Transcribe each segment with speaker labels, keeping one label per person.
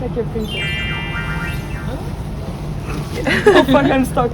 Speaker 1: ça qui est printé. Enfin, le même stock.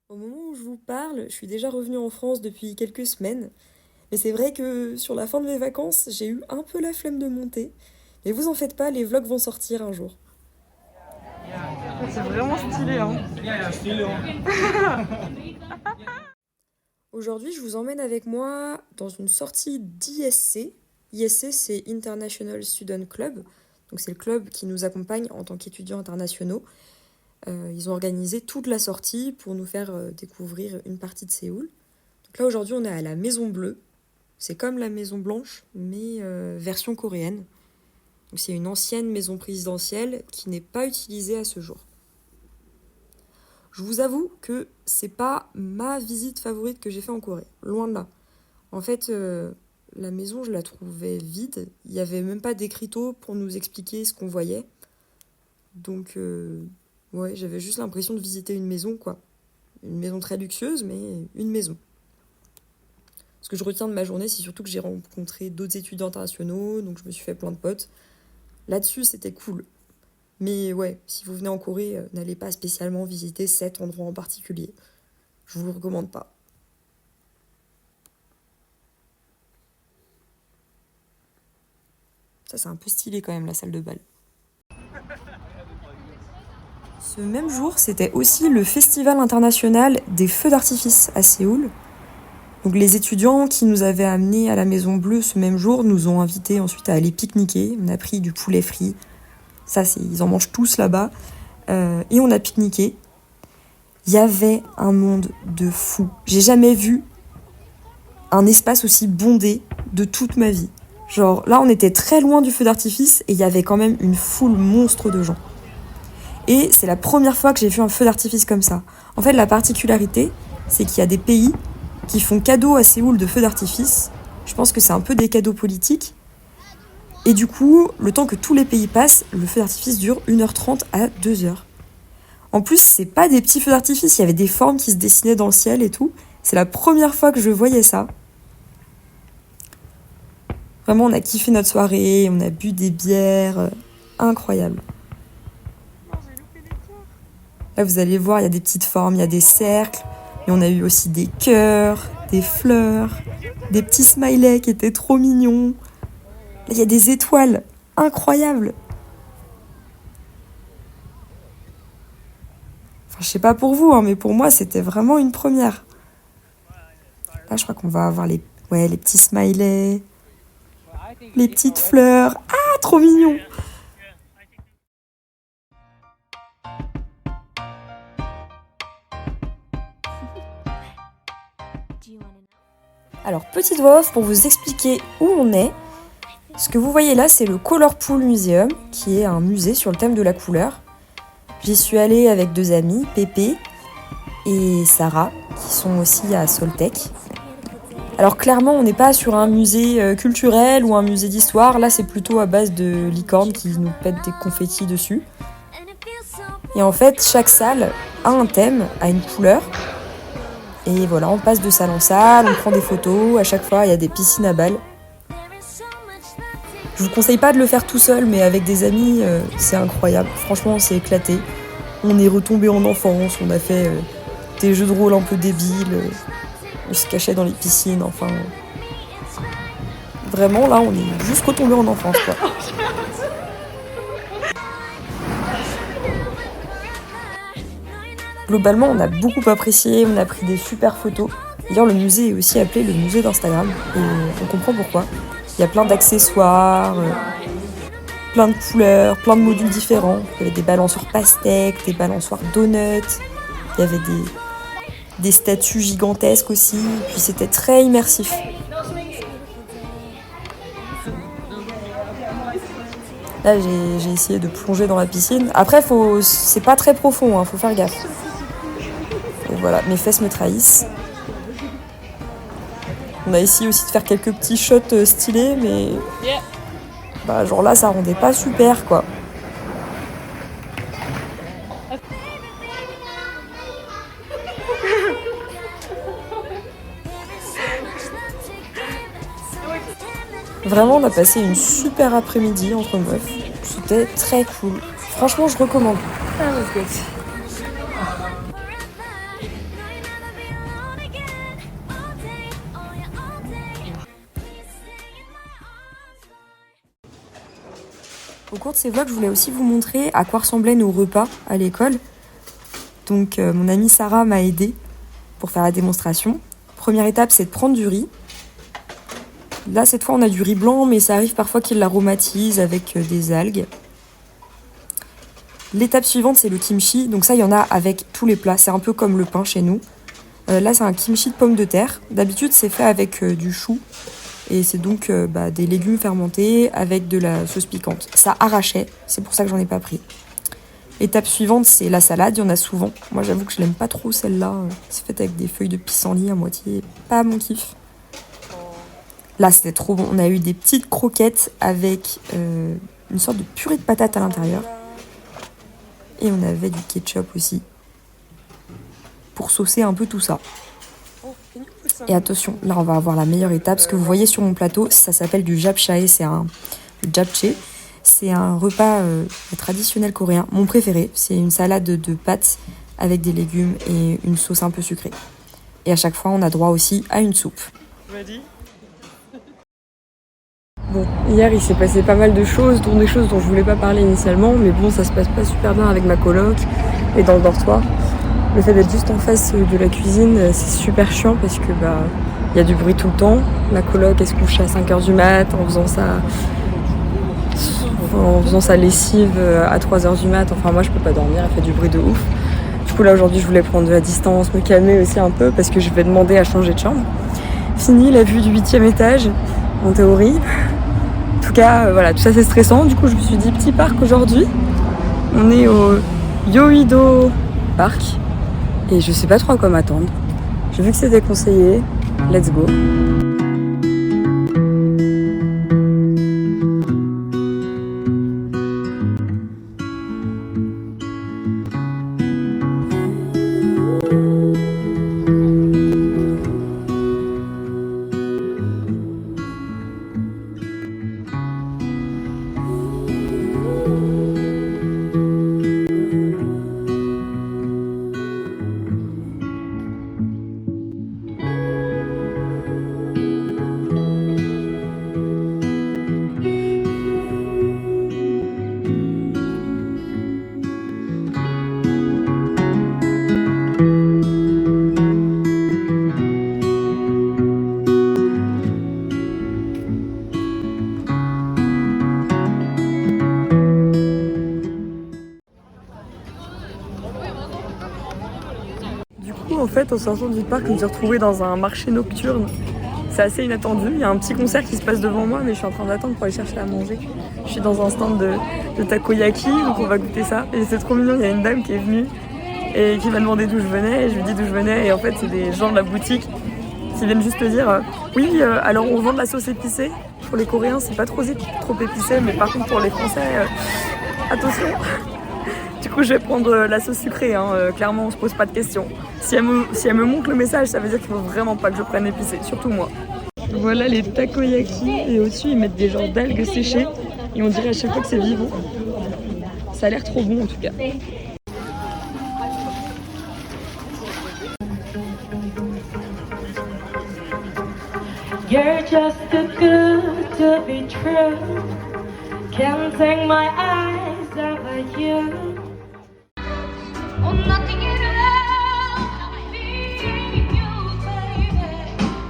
Speaker 1: Au moment où je vous parle, je suis déjà revenue en France depuis quelques semaines. Mais c'est vrai que sur la fin de mes vacances, j'ai eu un peu la flemme de monter. Mais vous en faites pas, les vlogs vont sortir un jour. C'est vraiment stylé, hein. Aujourd'hui, je vous emmène avec moi dans une sortie d'ISC. ISC, c'est International Student Club. Donc c'est le club qui nous accompagne en tant qu'étudiants internationaux. Ils ont organisé toute la sortie pour nous faire découvrir une partie de Séoul. Donc là, aujourd'hui, on est à la Maison Bleue. C'est comme la Maison Blanche, mais version coréenne. Donc c'est une ancienne maison présidentielle qui n'est pas utilisée à ce jour. Je vous avoue que c'est pas ma visite favorite que j'ai fait en Corée, loin de là. En fait, la maison, je la trouvais vide. Il n'y avait même pas d'écriteau pour nous expliquer ce qu'on voyait. Donc, ouais, j'avais juste l'impression de visiter une maison, quoi. Une maison très luxueuse, mais une maison. Ce que je retiens de ma journée, c'est surtout que j'ai rencontré d'autres étudiants internationaux, donc je me suis fait plein de potes. Là-dessus, c'était cool. Mais ouais, si vous venez en Corée, n'allez pas spécialement visiter cet endroit en particulier. Je vous le recommande pas. Ça, c'est un peu stylé quand même, la salle de bal. Ce même jour, c'était aussi le Festival international des feux d'artifice à Séoul. Donc les étudiants qui nous avaient amenés à la Maison Bleue ce même jour nous ont invités ensuite à aller pique-niquer. On a pris du poulet frit. Ça, ils en mangent tous là-bas. Et on a pique-niqué. Il y avait un monde de fous. J'ai jamais vu un espace aussi bondé de toute ma vie. Genre, là, on était très loin du feu d'artifice et il y avait quand même une foule monstre de gens. Et c'est la première fois que j'ai vu un feu d'artifice comme ça. En fait, la particularité, c'est qu'il y a des pays qui font cadeau à Séoul de feux d'artifice. Je pense que c'est un peu des cadeaux politiques. Et du coup, le temps que tous les pays passent, le feu d'artifice dure 1h30 à 2h. En plus, c'est pas des petits feux d'artifice, il y avait des formes qui se dessinaient dans le ciel et tout. C'est la première fois que je voyais ça. Vraiment, on a kiffé notre soirée, on a bu des bières. Incroyable. Là, vous allez voir, il y a des petites formes, il y a des cercles. Et on a eu aussi des cœurs, des fleurs, des petits smileys qui étaient trop mignons. Là, il y a des étoiles. Incroyable. Enfin, je sais pas pour vous, hein, mais pour moi, c'était vraiment une première. Là, je crois qu'on va avoir les petits smileys, les petites fleurs. Ah, trop mignon. Alors, petite voix off pour vous expliquer où on est. Ce que vous voyez là, c'est le Colorpool Museum, qui est un musée sur le thème de la couleur. J'y suis allée avec 2 amis, Pépé et Sarah, qui sont aussi à Soltech. Alors clairement, on n'est pas sur un musée culturel ou un musée d'histoire. Là, c'est plutôt à base de licornes qui nous pètent des confettis dessus. Et en fait, chaque salle a un thème, a une couleur. Et voilà, on passe de salle en salle, on prend des photos. À chaque fois, il y a des piscines à balles. Je vous conseille pas de le faire tout seul, mais avec des amis, c'est incroyable. Franchement, on s'est éclaté. On est retombé en enfance, on a fait des jeux de rôle un peu débiles. On se cachait dans les piscines, enfin... Vraiment, là, on est juste retombé en enfance, quoi. Globalement, on a beaucoup apprécié, on a pris des super photos. D'ailleurs, le musée est aussi appelé le musée d'Instagram, et on comprend pourquoi. Il y a plein d'accessoires, plein de couleurs, plein de modules différents. Il y avait des balançoires pastèques, des balançoires donuts, il y avait des statues gigantesques aussi, puis c'était très immersif. Là, j'ai essayé de plonger dans la piscine. Après, c'est pas très profond, faut faire gaffe. Et voilà, mes fesses me trahissent. On a essayé aussi de faire quelques petits shots stylés, mais... genre là, ça rendait pas super, quoi. Vraiment, on a passé une super après-midi entre meufs. C'était très cool. Franchement, je recommande.
Speaker 2: That was good.
Speaker 1: Au cours de ces vlogs, je voulais aussi vous montrer à quoi ressemblaient nos repas à l'école. Donc, mon amie Sarah m'a aidée pour faire la démonstration. Première étape, c'est de prendre du riz. Là, cette fois, on a du riz blanc, mais ça arrive parfois qu'il l'aromatise avec des algues. L'étape suivante, c'est le kimchi. Donc ça, il y en a avec tous les plats. C'est un peu comme le pain chez nous. Là, c'est un kimchi de pommes de terre. D'habitude, c'est fait avec du chou. Et c'est donc des légumes fermentés avec de la sauce piquante. Ça arrachait, c'est pour ça que j'en ai pas pris. Étape suivante, c'est la salade, il y en a souvent. Moi, j'avoue que je l'aime pas trop celle-là. C'est fait avec des feuilles de pissenlit à moitié. Pas mon kiff. Là, c'était trop bon. On a eu des petites croquettes avec une sorte de purée de patates à l'intérieur. Et on avait du ketchup aussi. Pour saucer un peu tout ça. Et attention, là on va avoir la meilleure étape. Ce que vous voyez sur mon plateau, ça s'appelle du japchae. Le japchae, c'est un repas traditionnel coréen. Mon préféré, c'est une salade de pâtes avec des légumes et une sauce un peu sucrée. Et à chaque fois, on a droit aussi à une soupe.
Speaker 2: Bon, hier il s'est passé pas mal de choses, dont des choses dont je voulais pas parler initialement, mais bon, ça se passe pas super bien avec ma coloc et dans le dortoir. Le fait d'être juste en face de la cuisine, c'est super chiant parce que y a du bruit tout le temps. Ma coloc, elle se couche à 5h du mat en faisant sa lessive à 3h du mat. Enfin, moi, je peux pas dormir, elle fait du bruit de ouf. Du coup, là, aujourd'hui, je voulais prendre de la distance, me calmer aussi un peu parce que je vais demander à changer de chambre. Fini la vue du 8e étage, en théorie. En tout cas, voilà, tout ça, c'est stressant. Du coup, je me suis dit, petit parc aujourd'hui. On est au Yoido Park. Et je sais pas trop à quoi m'attendre. J'ai vu que c'était conseillé. Let's go. En fait, en sortant du parc, je me suis retrouvée dans un marché nocturne. C'est assez inattendu. Il y a un petit concert qui se passe devant moi, mais je suis en train d'attendre pour aller chercher à manger. Je suis dans un stand de takoyaki, donc on va goûter ça. Et c'est trop mignon, il y a une dame qui est venue et qui m'a demandé d'où je venais. Et je lui ai dit d'où je venais. Et en fait, c'est des gens de la boutique qui viennent juste te dire oui, alors on vend de la sauce épicée. Pour les Coréens, c'est pas trop épicé, mais par contre, pour les Français, attention. Du coup, je vais prendre la sauce sucrée, clairement, on se pose pas de questions. Si elle me montre le message, ça veut dire qu'il faut vraiment pas que je prenne épicé, surtout moi. Voilà les takoyaki, et au-dessus, ils mettent des genres d'algues séchées, et on dirait à chaque fois que c'est vivant. Ça a l'air trop bon, en tout cas.
Speaker 3: You're just too good to be true. Can't take my eyes off of you. Oh, nothing at all. I need you, baby.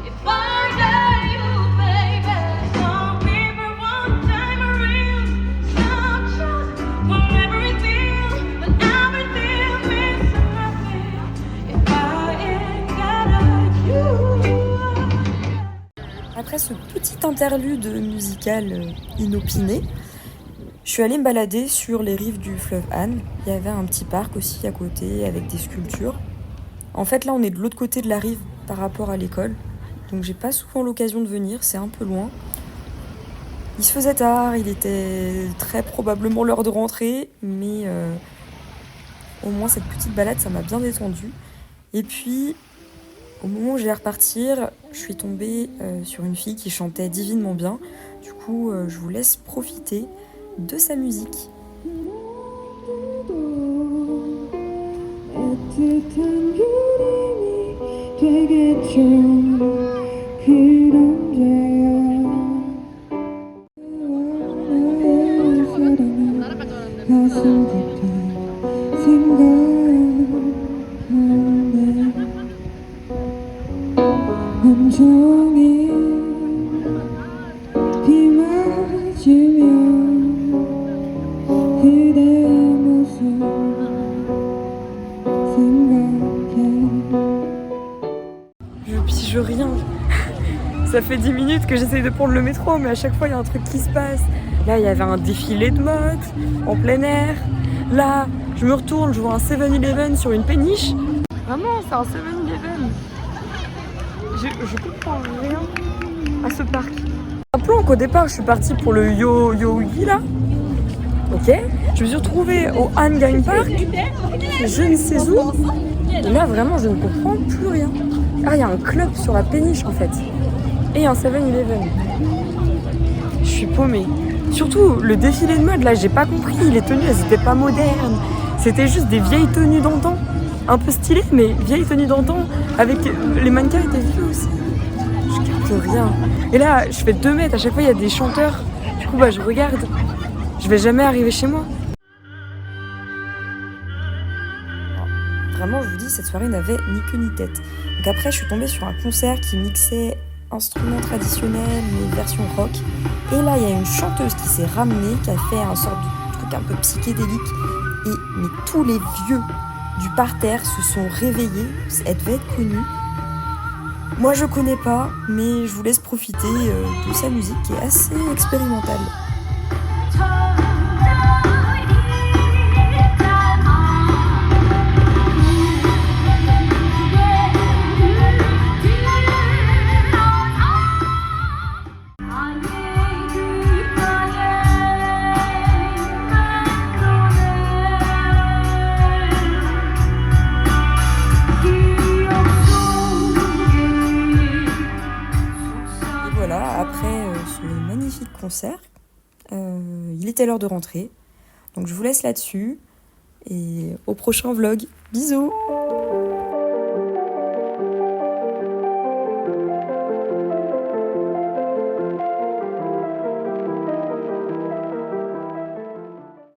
Speaker 3: If I got you, baby. Some people one time are real. Some just will never reveal. But everything means nothing if I ain't got you.
Speaker 1: Après ce petit interlude musical inopiné, je suis allée me balader sur les rives du fleuve Han. Il y avait un petit parc aussi à côté avec des sculptures. En fait, là, on est de l'autre côté de la rive par rapport à l'école. Donc, j'ai pas souvent l'occasion de venir, c'est un peu loin. Il se faisait tard, il était très probablement l'heure de rentrer, mais au moins cette petite balade, ça m'a bien détendue. Et puis, au moment où j'allais repartir, je suis tombée sur une fille qui chantait divinement bien. Du coup, je vous laisse profiter de sa musique.
Speaker 2: Je pige rien. Ça fait 10 minutes que j'essaye de prendre le métro, mais à chaque fois il y a un truc qui se passe. Là, il y avait un défilé de mode en plein air. Là, je me retourne, je vois un 7-Eleven sur une péniche. Vraiment, c'est un 7-Eleven. Je comprends rien à ce parc. Rappelons qu'au départ, je suis partie pour le Yoyogi là. Ok. Je me suis retrouvée au Hangang Park, je ne sais où. Et là, vraiment, je ne comprends plus rien. Ah, il y a un club sur la péniche en fait. Et un 7-Eleven. Je suis paumée. Surtout, le défilé de mode, là, j'ai pas compris. Les tenues, elles étaient pas modernes. C'était juste des vieilles tenues d'antan. Un peu stylées, mais vieilles tenues d'antan. Avec les mannequins étaient vieux aussi. Je capte rien. Et là, je fais 2 mètres. À chaque fois, il y a des chanteurs. Du coup, je regarde. Je vais jamais arriver chez moi.
Speaker 1: Vraiment, je vous dis, cette soirée n'avait ni queue ni tête. Donc après, je suis tombée sur un concert qui mixait instruments traditionnels, mais version rock. Et là, il y a une chanteuse qui s'est ramenée, qui a fait un sort de truc un peu psychédélique. Mais tous les vieux du parterre se sont réveillés. Elle devait être connue. Moi, je connais pas, mais je vous laisse profiter de sa musique qui est assez expérimentale. Après ce magnifique concert, il était l'heure de rentrer. Donc je vous laisse là-dessus et au prochain vlog. Bisous!